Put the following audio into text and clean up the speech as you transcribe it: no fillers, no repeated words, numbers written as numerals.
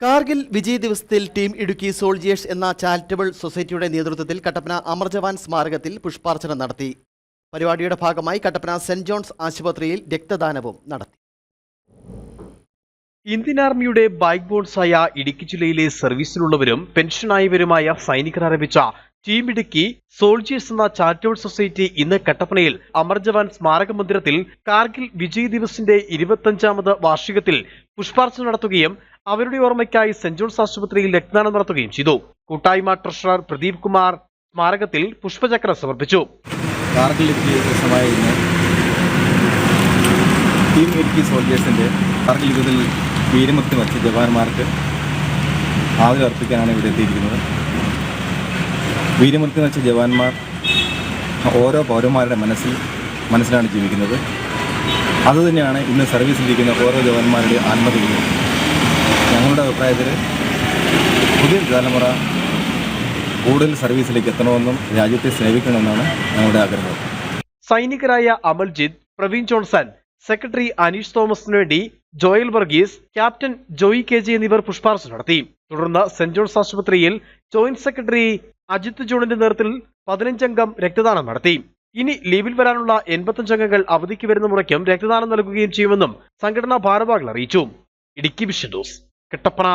കാർഗിൽ വിജയ് ദിവസത്തിൽ team Idukki soldiers എന്ന charitable സൊസൈറ്റിയുടെ നേതൃത്വത്തിൽ കട്ടപ്പന അമർ ജവാൻ സ്മാരകത്തിൽ പുഷ്പാർച്ചന നടത്തി. പരിപാടിയുടെ ഭാഗമായി കട്ടപ്പന സെന്റ് ജോൺസ് ആശുപത്രിയിൽ രക്തദാനവും നടത്തി. ഇന്ത്യൻ ആർമിയുടെ ബാക്ക് ബോൺസായ ഇടുക്കി ജില്ലയിലെ സർവീസിലുള്ളവരും പെൻഷനായവരുമായ സൈനികർ ആരംഭിച്ച ടീം ഇടുക്കി സോൾജിയേഴ്സ് എന്ന ചാരിറ്റബിൾ സൊസൈറ്റി ഇന്ന് കട്ടപ്പനയിൽ അമർ ജവാൻ സ്മാരക മന്ദിരത്തിൽ കാർഗിൽ വിജയ് ദിവസിന്റെ 25ാമത് വാർഷികത്തിൽ പുഷ്പാർച്ചന നടത്തുകയും അവരുടെ ഓർമ്മയ്ക്കായി സെന്റ് ജോൺസ് ആശുപത്രിയിൽ രക്തദാനം നടത്തുകയും ചെയ്തു. കൂട്ടായ്മ ട്രഷറർ പ്രദീപ് കുമാർ സ്മാരകത്തിൽ പുഷ്പചക്രം സമർപ്പിച്ചു. കാർഗിൽ ദിവസമായ ഇന്ന് ടീം ഇടുക്കി സോൾജിയേഴ്സിന്റെ കാർഗിൽ യുദ്ധത്തിൽ വീരമൃത്യു വരിച്ച ജവാന്മാർക്ക് ആദരം അർപ്പിക്കാനാണ് ഇവിടെ എത്തിയിരിക്കുന്നത്. വീരമൃത്യു വരിച്ച ജവാന്മാർ ഓരോ പൗരന്മാരുടെ മനസ്സിലാണ് ജീവിക്കുന്നത്. അതുതന്നെയാണ് ഇന്ന് സർവീസിലിരിക്കുന്ന ഓരോ ജവാന്മാരുടെ ആത്മകഥയും. ഞങ്ങളുടെ അഭിപ്രായത്തിൽ പുതിയ തലമുറ കൂടുതൽ സർവീസിലേക്ക് എത്തണമെന്നും രാജ്യത്തെ സേവിക്കണമെന്നാണ് ഞങ്ങളുടെ ആഗ്രഹം. സൈനികരായ അമൽജിത്ത്, പ്രവീൺ ജോൺസൺ, സെക്രട്ടറി അനീഷ് തോമസിനു വേണ്ടി Joel Varghese, captain Joy KG എന്നിവർ പുഷ്പാർച്ചന നടത്തി. തുടർന്ന് സെന്റ് ജോൺസ് ആശുപത്രിയിൽ ജോയിന്റ് സെക്രട്ടറി അജിത് ജോണിന്റെ നേതൃത്വത്തിൽ 15 അംഗം രക്തദാനം നടത്തി. ഇനി ലീവിൽ വരാനുള്ള 85 അംഗങ്ങൾ അവധിക്ക് വരുന്ന മുറയ്ക്കും രക്തദാനം നൽകുകയും ചെയ്യുമെന്നും സംഘടനാ ഭാരവാഹികൾ അറിയിച്ചു. Idukki vision news, Kattappana.